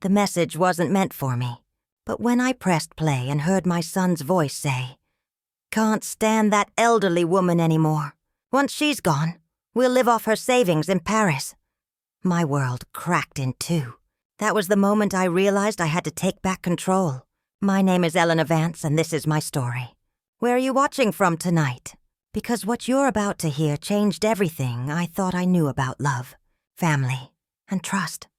The message wasn't meant for me, but when I pressed play and heard my son's voice say, "Can't stand that elderly woman anymore. Once she's gone, we'll live off her savings in Paris," my world cracked in two. That was the moment I realized I had to take back control. My name is Eleanor Vance, and this is my story. Where are you watching from tonight? Because what you're about to hear changed everything I thought I knew about love, family, and trust.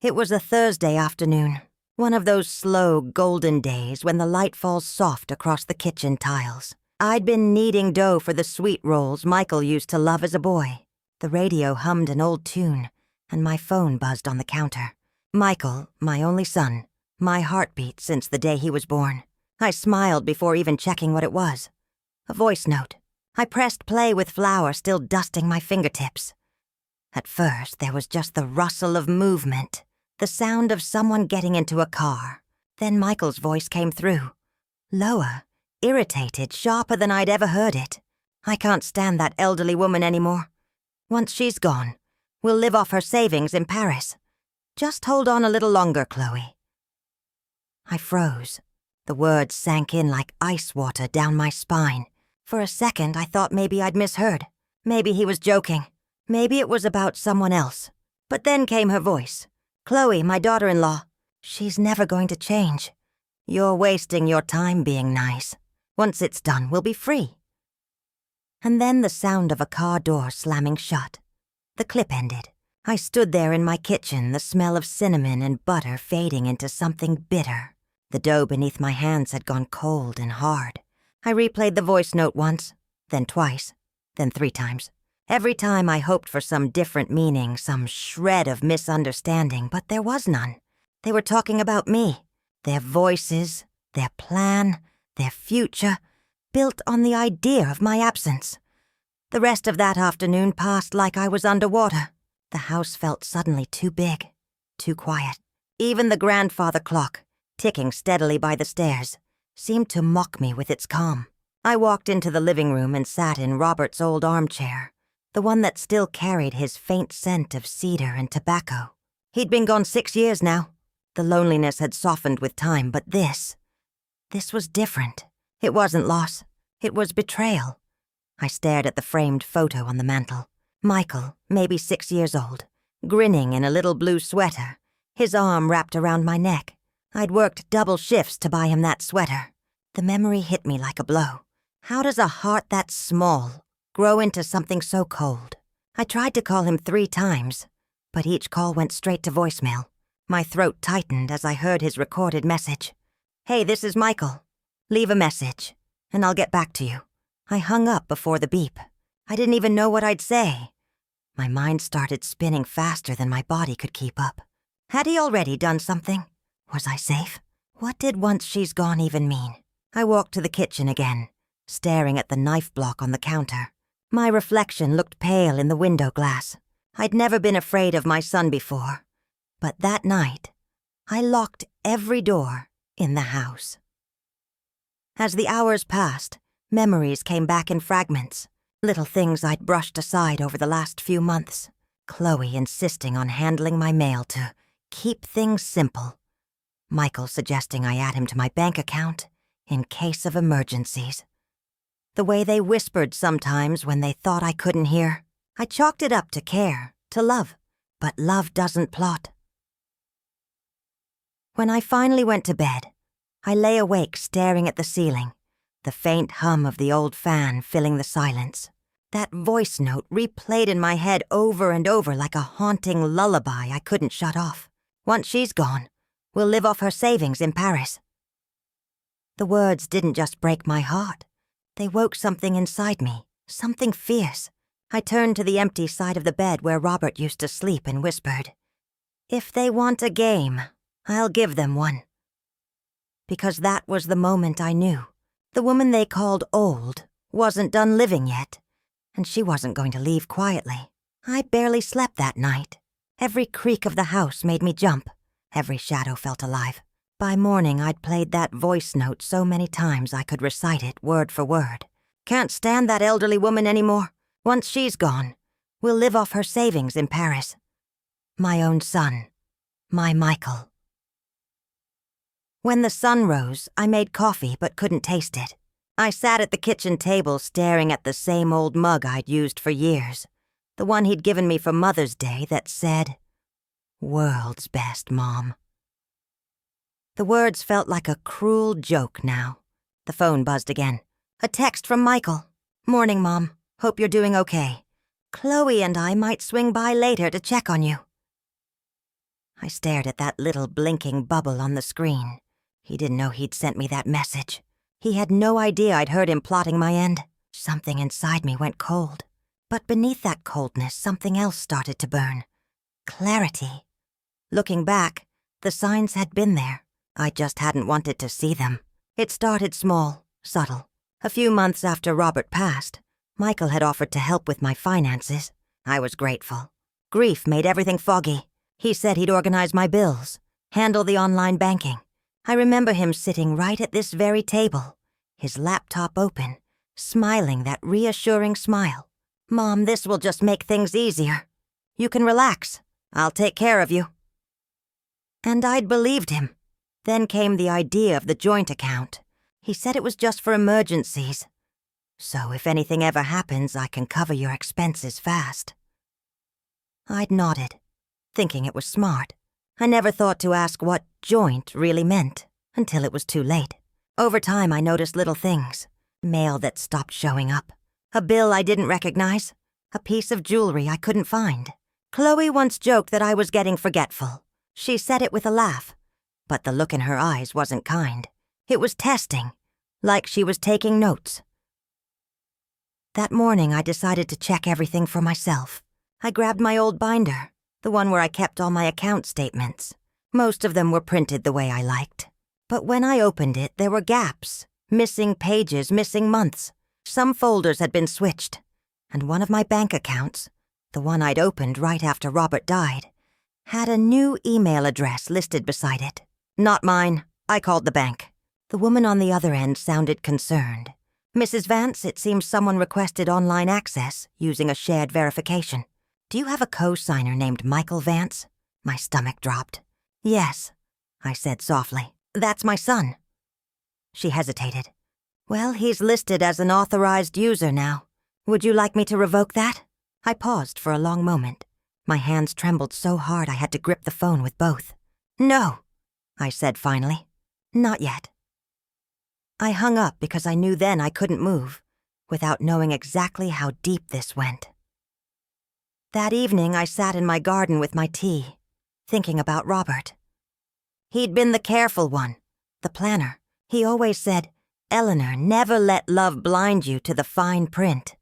It was a Thursday afternoon, one of those slow, golden days when the light falls soft across the kitchen tiles. I'd been kneading dough for the sweet rolls Michael used to love as a boy. The radio hummed an old tune, and my phone buzzed on the counter. Michael, my only son, my heartbeat since the day he was born. I smiled before even checking what it was. A voice note. I pressed play with flour still dusting my fingertips. At first, there was just the rustle of movement, the sound of someone getting into a car. Then Michael's voice came through. Lower, irritated, sharper than I'd ever heard it. "I can't stand that elderly woman anymore. Once she's gone, we'll live off her savings in Paris. Just hold on a little longer, Chloe." I froze. The words sank in like ice water down my spine. For a second, I thought maybe I'd misheard. Maybe he was joking. Maybe it was about someone else. But then came her voice. "Chloe, my daughter-in-law. She's never going to change. You're wasting your time being nice. Once it's done, we'll be free." And then the sound of a car door slamming shut. The clip ended. I stood there in my kitchen, the smell of cinnamon and butter fading into something bitter. The dough beneath my hands had gone cold and hard. I replayed the voice note once, then twice, then 3 times. Every time I hoped for some different meaning, some shred of misunderstanding, but there was none. They were talking about me, their voices, their plan, their future, built on the idea of my absence. The rest of that afternoon passed like I was underwater. The house felt suddenly too big, too quiet. Even the grandfather clock, ticking steadily by the stairs, seemed to mock me with its calm. I walked into the living room and sat in Robert's old armchair, the one that still carried his faint scent of cedar and tobacco. He'd been gone 6 years now. The loneliness had softened with time, but this was different. It wasn't loss. It was betrayal. I stared at the framed photo on the mantel. Michael, maybe 6 years old, grinning in a little blue sweater, his arm wrapped around my neck. I'd worked double shifts to buy him that sweater. The memory hit me like a blow. How does a heart that small grow into something so cold? I tried to call him 3 times, but each call went straight to voicemail. My throat tightened as I heard his recorded message. "Hey, this is Michael. Leave a message, and I'll get back to you." I hung up before the beep. I didn't even know what I'd say. My mind started spinning faster than my body could keep up. Had he already done something? Was I safe? What did "once she's gone" even mean? I walked to the kitchen again, staring at the knife block on the counter. My reflection looked pale in the window glass. I'd never been afraid of my son before, but that night, I locked every door in the house. As the hours passed, memories came back in fragments. Little things I'd brushed aside over the last few months. Chloe insisting on handling my mail to keep things simple. Michael suggesting I add him to my bank account in case of emergencies. The way they whispered sometimes when they thought I couldn't hear. I chalked it up to care, to love, but love doesn't plot. When I finally went to bed, I lay awake staring at the ceiling, the faint hum of the old fan filling the silence. That voice note replayed in my head over and over like a haunting lullaby I couldn't shut off. "Once she's gone, we'll live off her savings in Paris." The words didn't just break my heart. They woke something inside me, something fierce. I turned to the empty side of the bed where Robert used to sleep and whispered, "If they want a game, I'll give them one." Because that was the moment I knew. The woman they called old wasn't done living yet, and she wasn't going to leave quietly. I barely slept that night. Every creak of the house made me jump. Every shadow felt alive. By morning, I'd played that voice note so many times I could recite it word for word. "Can't stand that elderly woman anymore. Once she's gone, we'll live off her savings in Paris." My own son. My Michael. When the sun rose, I made coffee but couldn't taste it. I sat at the kitchen table staring at the same old mug I'd used for years, the one he'd given me for Mother's Day that said, "World's best, Mom." The words felt like a cruel joke now. The phone buzzed again. A text from Michael. "Morning, Mom. Hope you're doing okay. Chloe and I might swing by later to check on you." I stared at that little blinking bubble on the screen. He didn't know he'd sent me that message. He had no idea I'd heard him plotting my end. Something inside me went cold. But beneath that coldness, something else started to burn. Clarity. Looking back, the signs had been there. I just hadn't wanted to see them. It started small, subtle. A few months after Robert passed, Michael had offered to help with my finances. I was grateful. Grief made everything foggy. He said he'd organize my bills, handle the online banking. I remember him sitting right at this very table, his laptop open, smiling that reassuring smile. "Mom, this will just make things easier. You can relax. I'll take care of you." And I'd believed him. Then came the idea of the joint account. He said it was just for emergencies. "So if anything ever happens, I can cover your expenses fast." I'd nodded, thinking it was smart. I never thought to ask what joint really meant until it was too late. Over time, I noticed little things. Mail that stopped showing up. A bill I didn't recognize. A piece of jewelry I couldn't find. Chloe once joked that I was getting forgetful. She said it with a laugh. But the look in her eyes wasn't kind. It was testing, like she was taking notes. That morning, I decided to check everything for myself. I grabbed my old binder, the one where I kept all my account statements. Most of them were printed the way I liked. But when I opened it, there were gaps, missing pages, missing months. Some folders had been switched, and one of my bank accounts, the one I'd opened right after Robert died, had a new email address listed beside it. Not mine. I called the bank. The woman on the other end sounded concerned. "Mrs. Vance, it seems someone requested online access using a shared verification. Do you have a co-signer named Michael Vance?" My stomach dropped. "Yes," I said softly. "That's my son." She hesitated. "Well, he's listed as an authorized user now. Would you like me to revoke that?" I paused for a long moment. My hands trembled so hard I had to grip the phone with both. "No," I said finally. "Not yet." I hung up because I knew then I couldn't move, without knowing exactly how deep this went. That evening, I sat in my garden with my tea, thinking about Robert. He'd been the careful one, the planner. He always said, "Eleanor, never let love blind you to the fine print."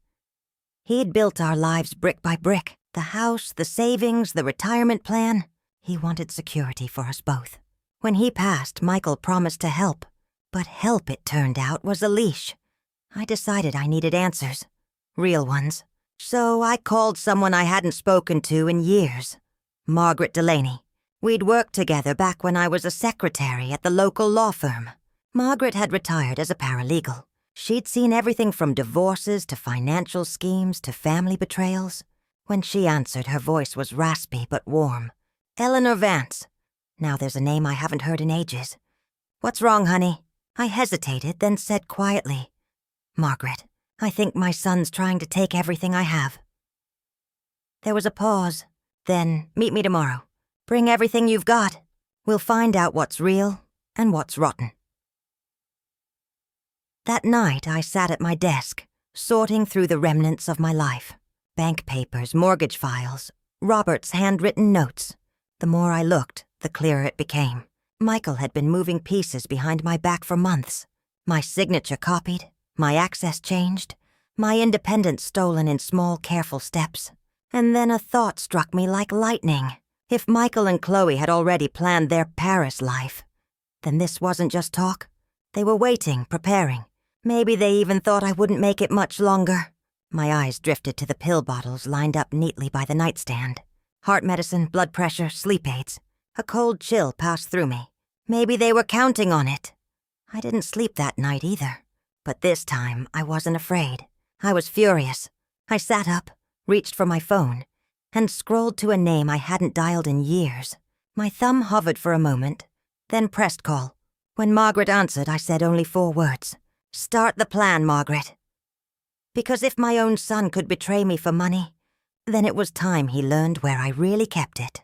He'd built our lives brick by brick, the house, the savings, the retirement plan. He wanted security for us both. When he passed, Michael promised to help, but help, it turned out, was a leash. I decided I needed answers, real ones. So I called someone I hadn't spoken to in years, Margaret Delaney. We'd worked together back when I was a secretary at the local law firm. Margaret had retired as a paralegal. She'd seen everything from divorces to financial schemes to family betrayals. When she answered, her voice was raspy but warm. "Eleanor Vance." Now there's a name I haven't heard in ages. "What's wrong, honey?" I hesitated, then said quietly, "Margaret, I think my son's trying to take everything I have." There was a pause. Then, "Meet me tomorrow. Bring everything you've got. We'll find out what's real and what's rotten." That night, I sat at my desk, sorting through the remnants of my life. Bank papers, mortgage files, Robert's handwritten notes. The more I looked, the clearer it became. Michael had been moving pieces behind my back for months. My signature copied, my access changed, my independence stolen in small, careful steps. And then a thought struck me like lightning. If Michael and Chloe had already planned their Paris life, then this wasn't just talk. They were waiting, preparing. Maybe they even thought I wouldn't make it much longer. My eyes drifted to the pill bottles lined up neatly by the nightstand. Heart medicine, blood pressure, sleep aids. A cold chill passed through me. Maybe they were counting on it. I didn't sleep that night either. But this time, I wasn't afraid. I was furious. I sat up, reached for my phone, and scrolled to a name I hadn't dialed in years. My thumb hovered for a moment, then pressed call. When Margaret answered, I said only 4 words. "Start the plan, Margaret." Because if my own son could betray me for money, then it was time he learned where I really kept it.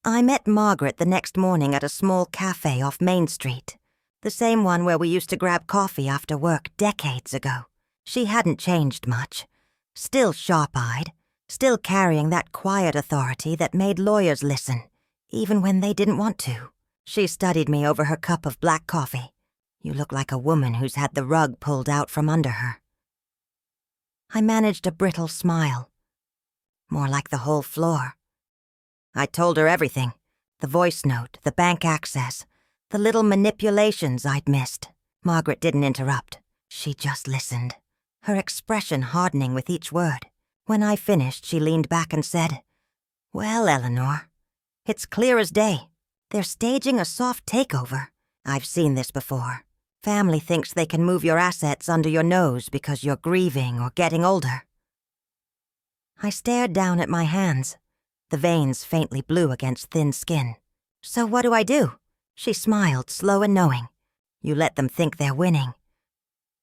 I met Margaret the next morning at a small cafe off Main Street, the same one where we used to grab coffee after work decades ago. She hadn't changed much. Still sharp-eyed, still carrying that quiet authority that made lawyers listen, even when they didn't want to. She studied me over her cup of black coffee. "You look like a woman who's had the rug pulled out from under her." I managed a brittle smile. More like the whole floor. I told her everything. The voice note, the bank access, the little manipulations I'd missed. Margaret didn't interrupt. She just listened, her expression hardening with each word. When I finished, she leaned back and said, "Well, Eleanor, it's clear as day. They're staging a soft takeover. I've seen this before. Family thinks they can move your assets under your nose because you're grieving or getting older." I stared down at my hands, the veins faintly blue against thin skin. "So what do I do?" She smiled, slow and knowing. "You let them think they're winning.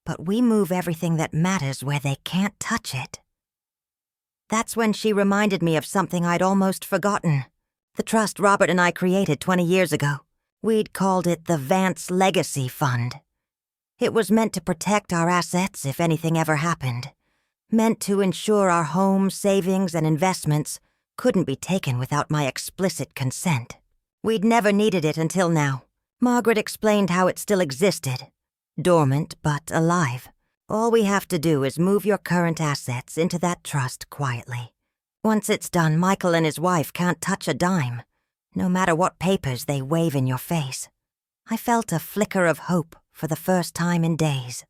But we move everything that matters where they can't touch it." That's when she reminded me of something I'd almost forgotten. The trust Robert and I created 20 years ago. We'd called it the Vance Legacy Fund. It was meant to protect our assets if anything ever happened. Meant to ensure our home, savings, and investments couldn't be taken without my explicit consent. We'd never needed it until now. Margaret explained how it still existed. Dormant, but alive. All we have to do is move your current assets into that trust quietly. Once it's done, Michael and his wife can't touch a dime, no matter what papers they wave in your face. I felt a flicker of hope for the first time in days.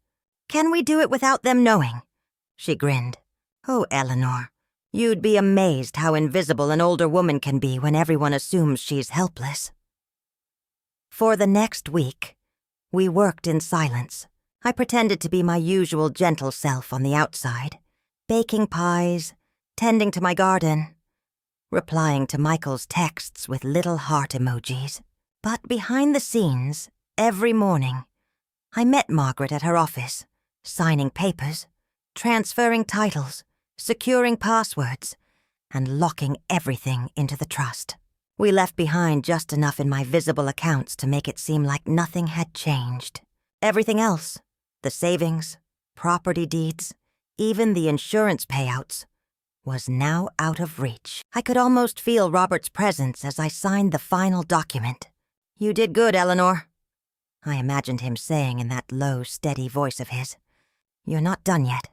"Can we do it without them knowing?" She grinned. "Oh, Eleanor, you'd be amazed how invisible an older woman can be when everyone assumes she's helpless." For the next week, we worked in silence. I pretended to be my usual gentle self on the outside, baking pies, tending to my garden, replying to Michael's texts with little heart emojis. But behind the scenes, every morning, I met Margaret at her office, signing papers, transferring titles, securing passwords, and locking everything into the trust. We left behind just enough in my visible accounts to make it seem like nothing had changed. Everything else, the savings, property deeds, even the insurance payouts, was now out of reach. I could almost feel Robert's presence as I signed the final document. "You did good, Eleanor," I imagined him saying in that low, steady voice of his. "You're not done yet."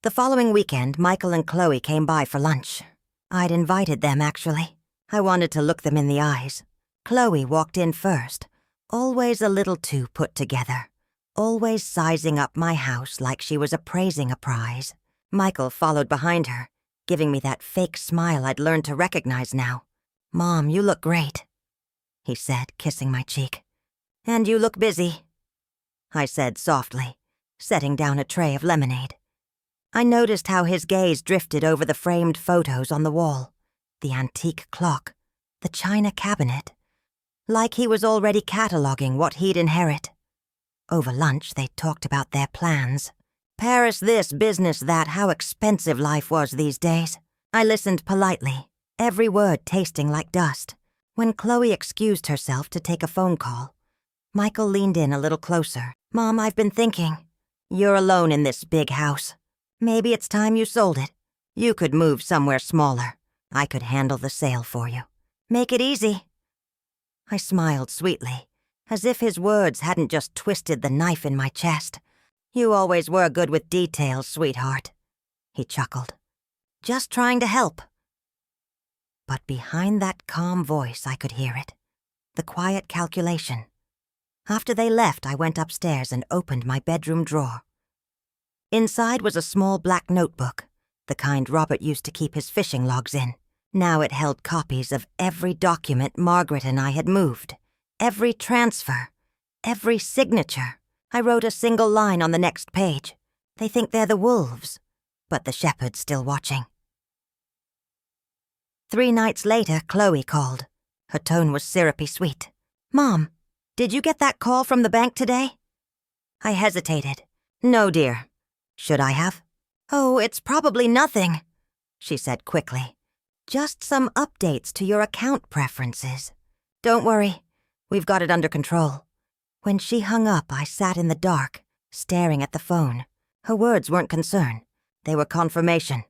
The following weekend, Michael and Chloe came by for lunch. I'd invited them, actually. I wanted to look them in the eyes. Chloe walked in first, always a little too put together, always sizing up my house like she was appraising a prize. Michael followed behind her, giving me that fake smile I'd learned to recognize now. "Mom, you look great," he said, kissing my cheek. "And you look busy," I said softly, setting down a tray of lemonade. I noticed how his gaze drifted over the framed photos on the wall, the antique clock, the china cabinet, like he was already cataloging what he'd inherit. Over lunch, they talked about their plans. Paris this, business that, how expensive life was these days. I listened politely, every word tasting like dust. When Chloe excused herself to take a phone call, Michael leaned in a little closer. "Mom, I've been thinking. You're alone in this big house. Maybe it's time you sold it. You could move somewhere smaller. I could handle the sale for you. Make it easy." I smiled sweetly, as if his words hadn't just twisted the knife in my chest. "You always were good with details, sweetheart," he chuckled. "Just trying to help." But behind that calm voice, I could hear it. The quiet calculation. After they left, I went upstairs and opened my bedroom drawer. Inside was a small black notebook, the kind Robert used to keep his fishing logs in. Now it held copies of every document Margaret and I had moved, every transfer, every signature. I wrote a single line on the next page. "They think they're the wolves, but the shepherd's still watching." 3 nights later, Chloe called. Her tone was syrupy sweet. "Mom, did you get that call from the bank today?" I hesitated. "No, dear." "Should I have?" "Oh, it's probably nothing," she said quickly. "Just some updates to your account preferences. Don't worry, we've got it under control." When she hung up, I sat in the dark, staring at the phone. Her words weren't concern. They were confirmation.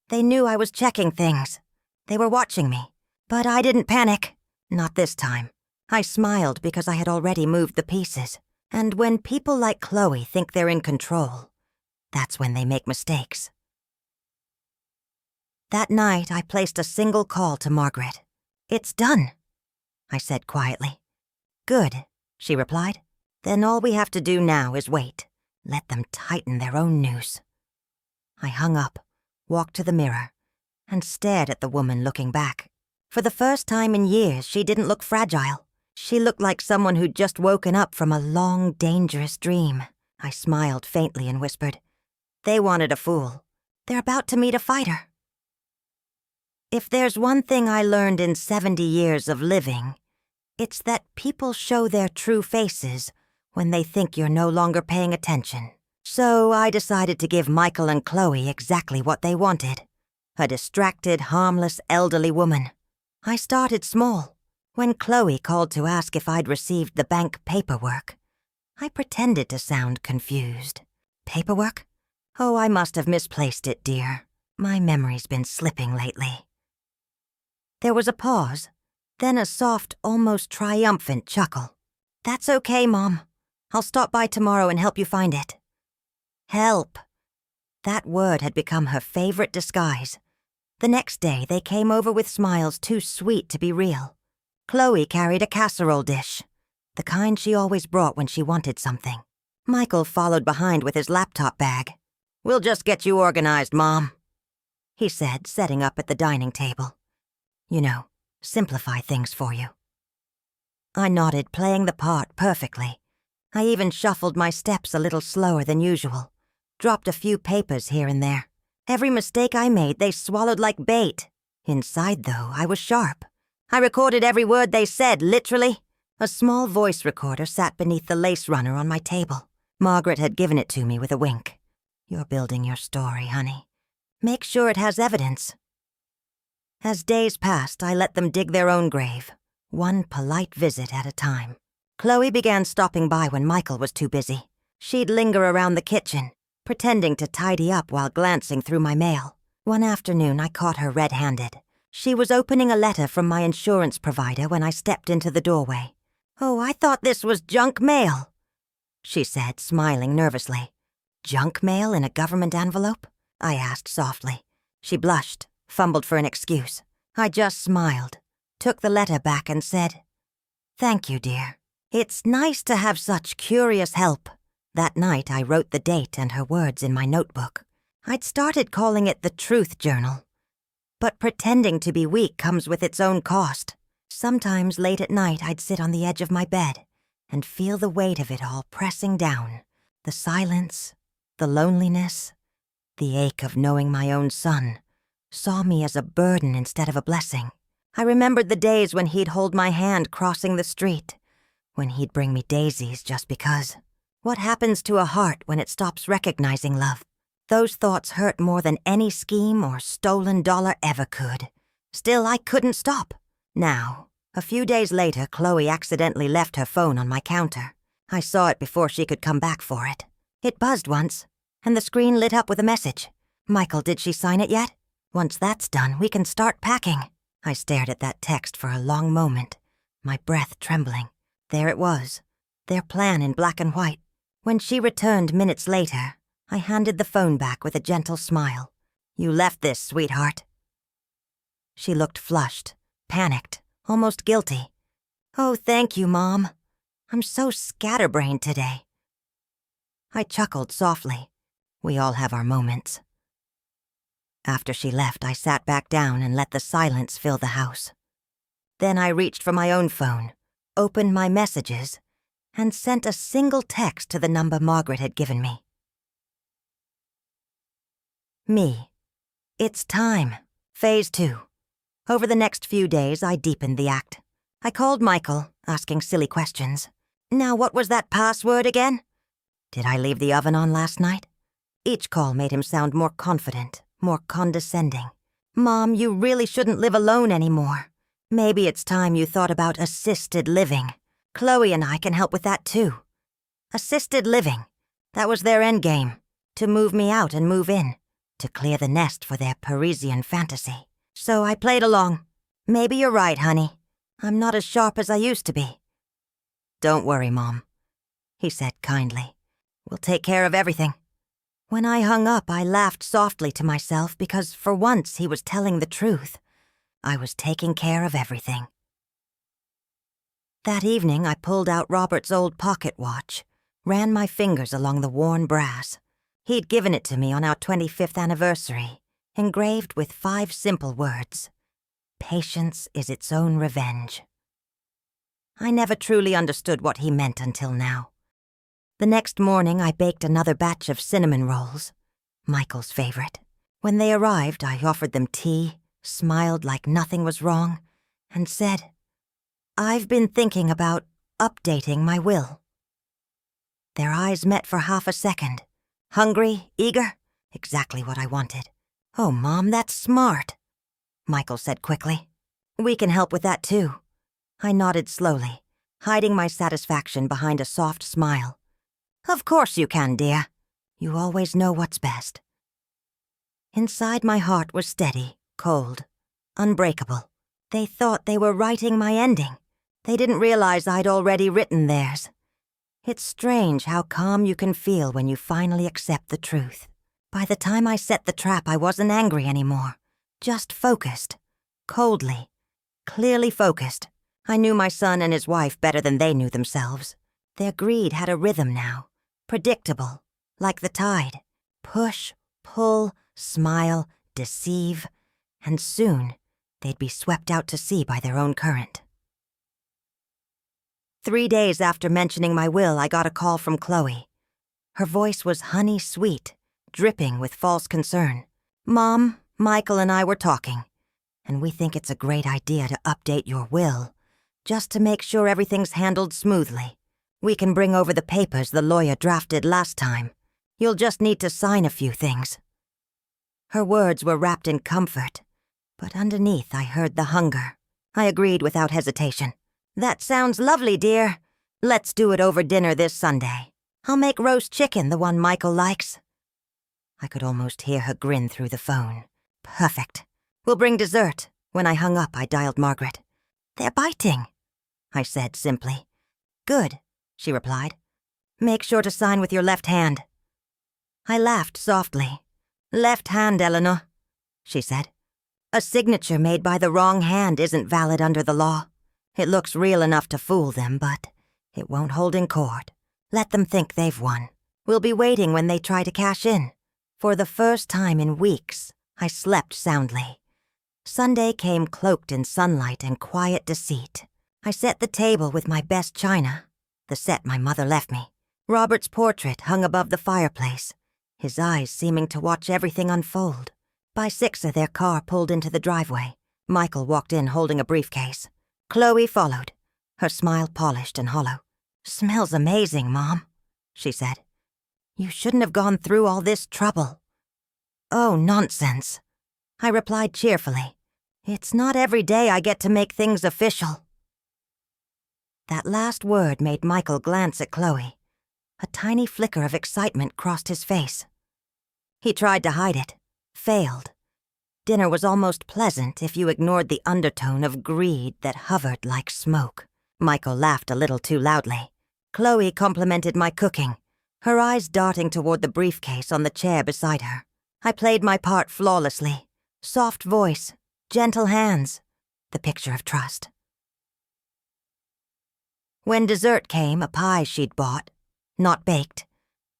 They knew I was checking things. They were watching me. But I didn't panic. Not this time. I smiled because I had already moved the pieces. And when people like Chloe think they're in control, that's when they make mistakes. That night, I placed a single call to Margaret. "It's done," I said quietly. "Good," she replied. "Then all we have to do now is wait. Let them tighten their own noose." I hung up, walked to the mirror, and stared at the woman looking back. For the first time in years, she didn't look fragile. She looked like someone who'd just woken up from a long, dangerous dream. I smiled faintly and whispered, "They wanted a fool. They're about to meet a fighter." If there's one thing I learned in 70 years of living, it's that people show their true faces when they think you're no longer paying attention. So I decided to give Michael and Chloe exactly what they wanted. A distracted, harmless, elderly woman. I started small. When Chloe called to ask if I'd received the bank paperwork, I pretended to sound confused. "Paperwork? Oh, I must have misplaced it, dear. My memory's been slipping lately." There was a pause, then a soft, almost triumphant chuckle. "That's okay, Mom. I'll stop by tomorrow and help you find it." Help. That word had become her favorite disguise. The next day, they came over with smiles too sweet to be real. Chloe carried a casserole dish, the kind she always brought when she wanted something. Michael followed behind with his laptop bag. "We'll just get you organized, Mom," he said, setting up at the dining table. "You know, simplify things for you." I nodded, playing the part perfectly. I even shuffled my steps a little slower than usual, dropped a few papers here and there. Every mistake I made, they swallowed like bait. Inside, though, I was sharp. I recorded every word they said, literally. A small voice recorder sat beneath the lace runner on my table. Margaret had given it to me with a wink. "You're building your story, honey. Make sure it has evidence." As days passed, I let them dig their own grave, one polite visit at a time. Chloe began stopping by when Michael was too busy. She'd linger around the kitchen, pretending to tidy up while glancing through my mail. One afternoon, I caught her red-handed. She was opening a letter from my insurance provider when I stepped into the doorway. "Oh, I thought this was junk mail," she said, smiling nervously. "Junk mail in a government envelope?" I asked softly. She blushed, fumbled for an excuse. I just smiled, took the letter back and said, "Thank you, dear. It's nice to have such curious help." That night, I wrote the date and her words in my notebook. I'd started calling it the Truth Journal. But pretending to be weak comes with its own cost. Sometimes late at night, I'd sit on the edge of my bed and feel the weight of it all pressing down. The silence, the loneliness, the ache of knowing my own son saw me as a burden instead of a blessing. I remembered the days when he'd hold my hand crossing the street, when he'd bring me daisies just because. What happens to a heart when it stops recognizing love? Those thoughts hurt more than any scheme or stolen dollar ever could. Still, I couldn't stop. Now, a few days later, Chloe accidentally left her phone on my counter. I saw it before she could come back for it. It buzzed once, and the screen lit up with a message. "Michael, did she sign it yet? Once that's done, we can start packing." I stared at that text for a long moment, my breath trembling. There it was, their plan in black and white. When she returned minutes later, I handed the phone back with a gentle smile. "You left this, sweetheart." She looked flushed, panicked, almost guilty. "Oh, thank you, Mom. I'm so scatterbrained today." I chuckled softly. We all have our moments. After she left, I sat back down and let the silence fill the house. Then I reached for my own phone, opened my messages, and sent a single text to the number Margaret had given me. Me. It's time. Phase 2. Over the next few days, I deepened the act. I called Michael, asking silly questions. Now, what was that password again? Did I leave the oven on last night? Each call made him sound more confident, more condescending. Mom, you really shouldn't live alone anymore. Maybe it's time you thought about assisted living. Chloe and I can help with that too. Assisted living. That was their endgame. To move me out and move in. To clear the nest for their Parisian fantasy. So I played along. Maybe you're right, honey. I'm not as sharp as I used to be. Don't worry, Mom, he said kindly. We'll take care of everything. When I hung up, I laughed softly to myself because for once he was telling the truth. I was taking care of everything. That evening, I pulled out Robert's old pocket watch, ran my fingers along the worn brass. He'd given it to me on our 25th anniversary, engraved with 5 simple words. Patience is its own revenge. I never truly understood what he meant until now. The next morning, I baked another batch of cinnamon rolls, Michael's favorite. When they arrived, I offered them tea, smiled like nothing was wrong, and said, I've been thinking about updating my will. Their eyes met for half a second. Hungry, eager, exactly what I wanted. Oh, Mom, that's smart, Michael said quickly. We can help with that too. I nodded slowly, hiding my satisfaction behind a soft smile. Of course you can, dear. You always know what's best. Inside my heart was steady, cold, unbreakable. They thought they were writing my ending. They didn't realize I'd already written theirs. It's strange how calm you can feel when you finally accept the truth. By the time I set the trap, I wasn't angry anymore. Just focused. Coldly. Clearly focused. I knew my son and his wife better than they knew themselves. Their greed had a rhythm now. Predictable. Like the tide. Push, pull, smile, deceive. And soon, they'd be swept out to sea by their own current. 3 days after mentioning my will, I got a call from Chloe. Her voice was honey sweet, dripping with false concern. Mom, Michael and I were talking, and we think it's a great idea to update your will, just to make sure everything's handled smoothly. We can bring over the papers the lawyer drafted last time. You'll just need to sign a few things. Her words were wrapped in comfort, but underneath I heard the hunger. I agreed without hesitation. That sounds lovely, dear. Let's do it over dinner this Sunday. I'll make roast chicken, the one Michael likes. I could almost hear her grin through the phone. Perfect. We'll bring dessert. When I hung up, I dialed Margaret. They're biting, I said simply. Good, she replied. Make sure to sign with your left hand. I laughed softly. Left hand, Eleanor, she said. A signature made by the wrong hand isn't valid under the law. It looks real enough to fool them, but it won't hold in court. Let them think they've won. We'll be waiting when they try to cash in. For the first time in weeks, I slept soundly. Sunday came cloaked in sunlight and quiet deceit. I set the table with my best china, the set my mother left me. Robert's portrait hung above the fireplace, his eyes seeming to watch everything unfold. By 6, their car pulled into the driveway. Michael walked in holding a briefcase. Chloe followed, her smile polished and hollow. Smells amazing, Mom, she said. You shouldn't have gone through all this trouble. Oh, nonsense, I replied cheerfully. It's not every day I get to make things official. That last word made Michael glance at Chloe. A tiny flicker of excitement crossed his face. He tried to hide it, failed. Dinner was almost pleasant if you ignored the undertone of greed that hovered like smoke. Michael laughed a little too loudly. Chloe complimented my cooking, her eyes darting toward the briefcase on the chair beside her. I played my part flawlessly. Soft voice, gentle hands, the picture of trust. When dessert came, a pie she'd bought, not baked,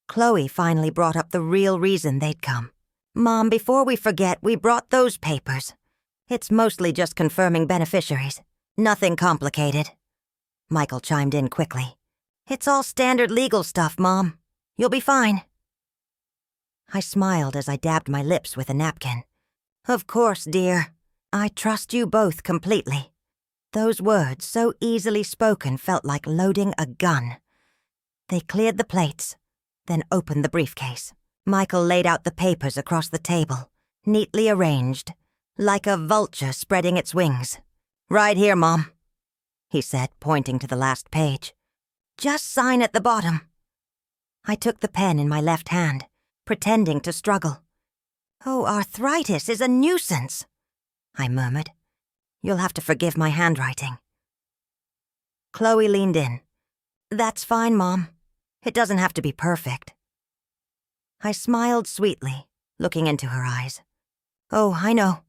Chloe finally brought up the real reason they'd come. Mom, before we forget, we brought those papers. It's mostly just confirming beneficiaries. Nothing complicated. Michael chimed in quickly. It's all standard legal stuff, Mom. You'll be fine. I smiled as I dabbed my lips with a napkin. Of course, dear. I trust you both completely. Those words, so easily spoken, felt like loading a gun. They cleared the plates, then opened the briefcase. Michael laid out the papers across the table, neatly arranged, like a vulture spreading its wings. "Right here, Mom," he said, pointing to the last page. "Just sign at the bottom." I took the pen in my left hand, pretending to struggle. "Oh, arthritis is a nuisance," I murmured. "You'll have to forgive my handwriting." Chloe leaned in. "That's fine, Mom. It doesn't have to be perfect." I smiled sweetly, looking into her eyes. "Oh, I know."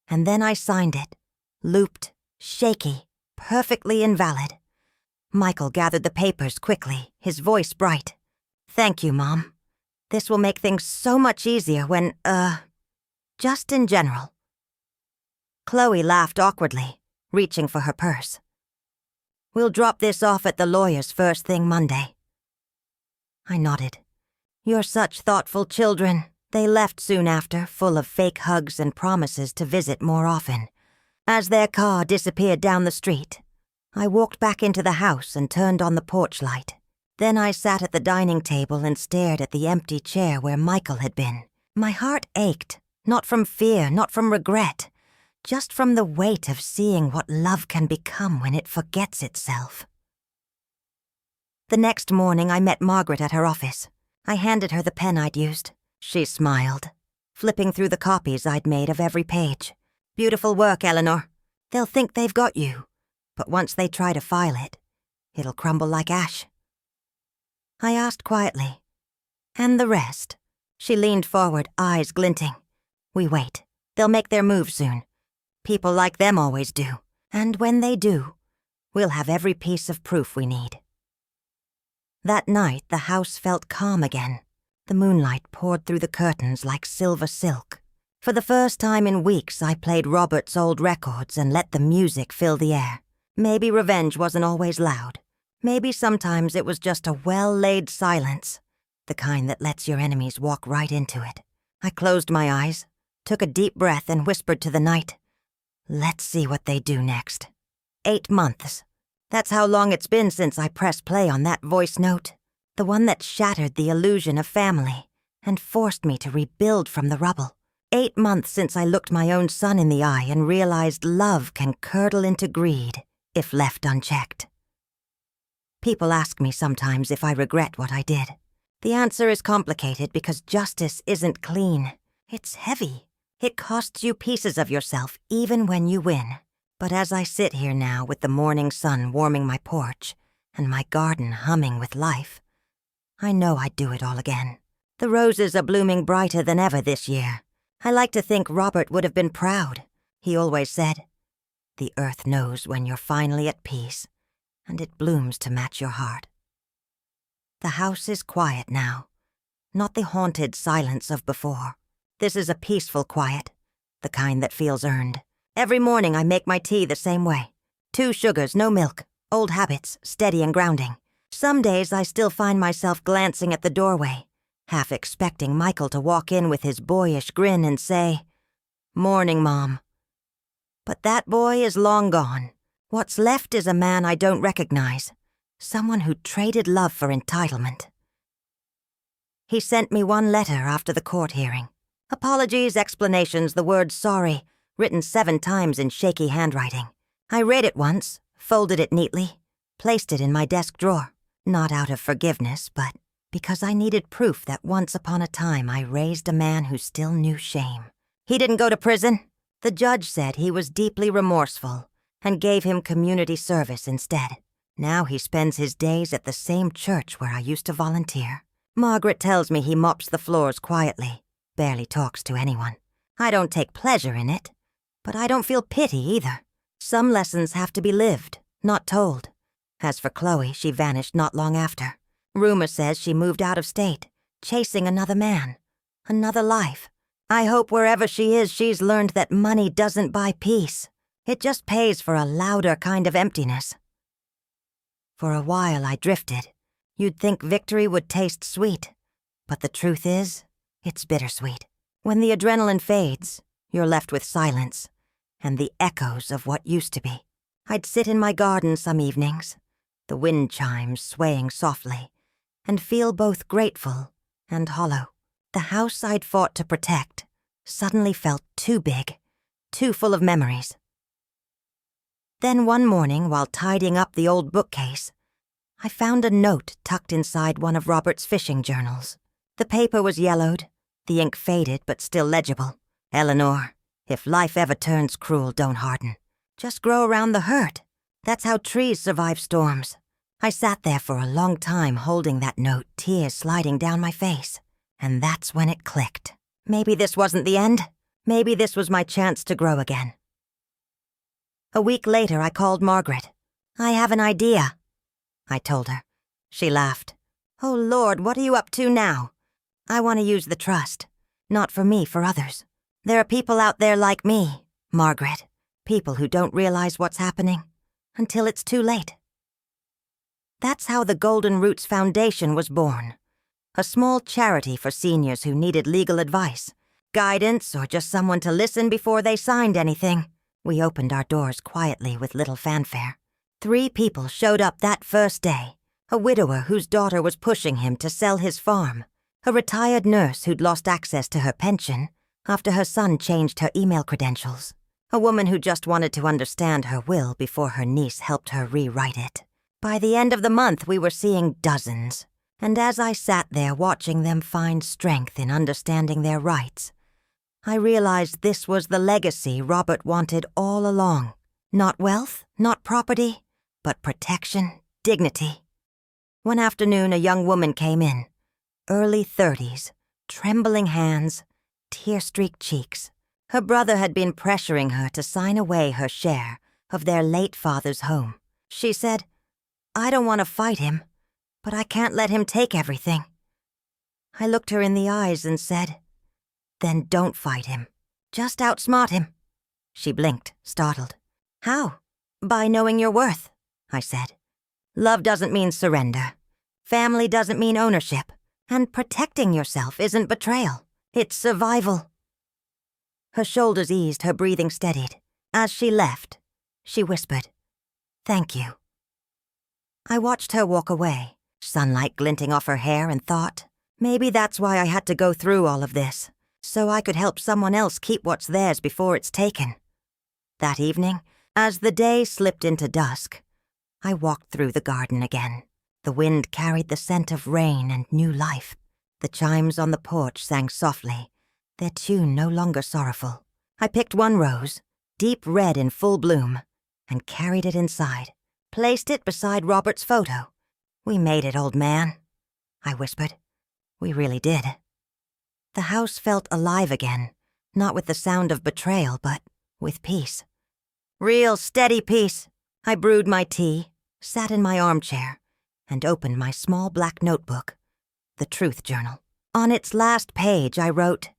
And then I signed it, looped, shaky, perfectly invalid. Michael gathered the papers quickly, his voice bright. "Thank you, Mom. This will make things so much easier when, just in general." Chloe laughed awkwardly, reaching for her purse. "We'll drop this off at the lawyer's first thing Monday." I nodded. "You're such thoughtful children." They left soon after, full of fake hugs and promises to visit more often. As their car disappeared down the street, I walked back into the house and turned on the porch light. Then I sat at the dining table and stared at the empty chair where Michael had been. My heart ached, not from fear, not from regret, just from the weight of seeing what love can become when it forgets itself. The next morning I met Margaret at her office. I handed her the pen I'd used. She smiled, flipping through the copies I'd made of every page. "Beautiful work, Eleanor. They'll think they've got you, but once they try to file it, it'll crumble like ash." I asked quietly, "And the rest?" She leaned forward, eyes glinting. "We wait. They'll make their move soon. People like them always do. And when they do, we'll have every piece of proof we need." That night, the house felt calm again. The moonlight poured through the curtains like silver silk. For the first time in weeks, I played Robert's old records and let the music fill the air. Maybe revenge wasn't always loud. Maybe sometimes it was just a well-laid silence, the kind that lets your enemies walk right into it. I closed my eyes, took a deep breath, and whispered to the night, "Let's see what they do next." 8 months. That's how long it's been since I pressed play on that voice note. The one that shattered the illusion of family and forced me to rebuild from the rubble. 8 months since I looked my own son in the eye and realized love can curdle into greed if left unchecked. People ask me sometimes if I regret what I did. The answer is complicated because justice isn't clean. It's heavy. It costs you pieces of yourself even when you win. But as I sit here now with the morning sun warming my porch and my garden humming with life, I know I'd do it all again. The roses are blooming brighter than ever this year. I like to think Robert would have been proud. He always said, "The earth knows when you're finally at peace, and it blooms to match your heart." The house is quiet now, not the haunted silence of before. This is a peaceful quiet, the kind that feels earned. Every morning I make my tea the same way. 2 sugars, no milk, old habits, steady and grounding. Some days I still find myself glancing at the doorway, half expecting Michael to walk in with his boyish grin and say, "Morning, Mom." But that boy is long gone. What's left is a man I don't recognize, someone who traded love for entitlement. He sent me one letter after the court hearing. Apologies, explanations, the word sorry, written 7 times in shaky handwriting. I read it once, folded it neatly, placed it in my desk drawer. Not out of forgiveness, but because I needed proof that once upon a time I raised a man who still knew shame. He didn't go to prison. The judge said he was deeply remorseful and gave him community service instead. Now he spends his days at the same church where I used to volunteer. Margaret tells me he mops the floors quietly, barely talks to anyone. I don't take pleasure in it, but I don't feel pity either. Some lessons have to be lived, not told. As for Chloe, she vanished not long after. Rumor says she moved out of state, chasing another man, another life. I hope wherever she is, she's learned that money doesn't buy peace. It just pays for a louder kind of emptiness. For a while I drifted. You'd think victory would taste sweet, but the truth is, it's bittersweet. When the adrenaline fades, you're left with silence. and the echoes of what used to be. I'd sit in my garden some evenings, the wind chimes swaying softly, and feel both grateful and hollow. The house I'd fought to protect suddenly felt too big, too full of memories. Then one morning, while tidying up the old bookcase, I found a note tucked inside one of Robert's fishing journals. The paper was yellowed, the ink faded but still legible. "Eleanor, if life ever turns cruel, don't harden. Just grow around the hurt. That's how trees survive storms." I sat there for a long time holding that note, tears sliding down my face. And that's when it clicked. Maybe this wasn't the end. Maybe this was my chance to grow again. A week later, I called Margaret. "I have an idea," I told her. She laughed. "Oh, Lord, what are you up to now?" "I want to use the trust. Not for me, for others. There are people out there like me, Margaret. People who don't realize what's happening until it's too late." That's how the Golden Roots Foundation was born. A small charity for seniors who needed legal advice, guidance, or just someone to listen before they signed anything. We opened our doors quietly with little fanfare. 3 people showed up that first day. A widower whose daughter was pushing him to sell his farm. A retired nurse who'd lost access to her pension after her son changed her email credentials. A woman who just wanted to understand her will before her niece helped her rewrite it. By the end of the month, we were seeing dozens. And as I sat there watching them find strength in understanding their rights, I realized this was the legacy Robert wanted all along. Not wealth, not property, but protection, dignity. One afternoon, a young woman came in, early 30s, trembling hands, tear-streaked cheeks. Her brother had been pressuring her to sign away her share of their late father's home. She said, "I don't want to fight him, but I can't let him take everything." I looked her in the eyes and said, "Then don't fight him. Just outsmart him." She blinked, startled. "How?" "By knowing your worth," I said. "Love doesn't mean surrender. Family doesn't mean ownership. And protecting yourself isn't betrayal. It's survival." Her shoulders eased, her breathing steadied. As she left, she whispered, "Thank you." I watched her walk away, sunlight glinting off her hair, and thought, maybe that's why I had to go through all of this, so I could help someone else keep what's theirs before it's taken. That evening, as the day slipped into dusk, I walked through the garden again. The wind carried the scent of rain and new life. The chimes on the porch sang softly, their tune no longer sorrowful. I picked one rose, deep red in full bloom, and carried it inside. Placed it beside Robert's photo. "We made it, old man," I whispered. We really did. The house felt alive again, not with the sound of betrayal, but with peace. Real steady peace. I brewed my tea, sat in my armchair, and opened my small black notebook, the Truth Journal. On its last page, I wrote,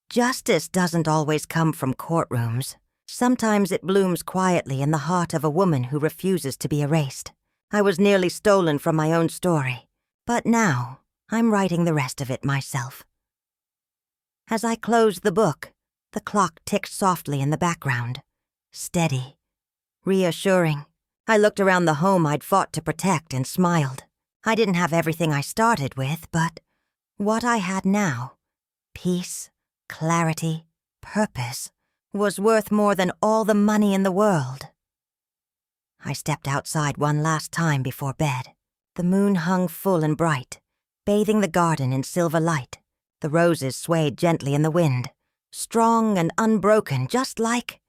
"Justice doesn't always come from courtrooms. Sometimes it blooms quietly in the heart of a woman who refuses to be erased." I was nearly stolen from my own story, but now I'm writing the rest of it myself. As I closed the book, the clock ticked softly in the background, steady, reassuring. I looked around the home I'd fought to protect and smiled. I didn't have everything I started with, but what I had now, peace, clarity, purpose, was worth more than all the money in the world. I stepped outside one last time before bed. The moon hung full and bright, bathing the garden in silver light. The roses swayed gently in the wind, strong and unbroken, just like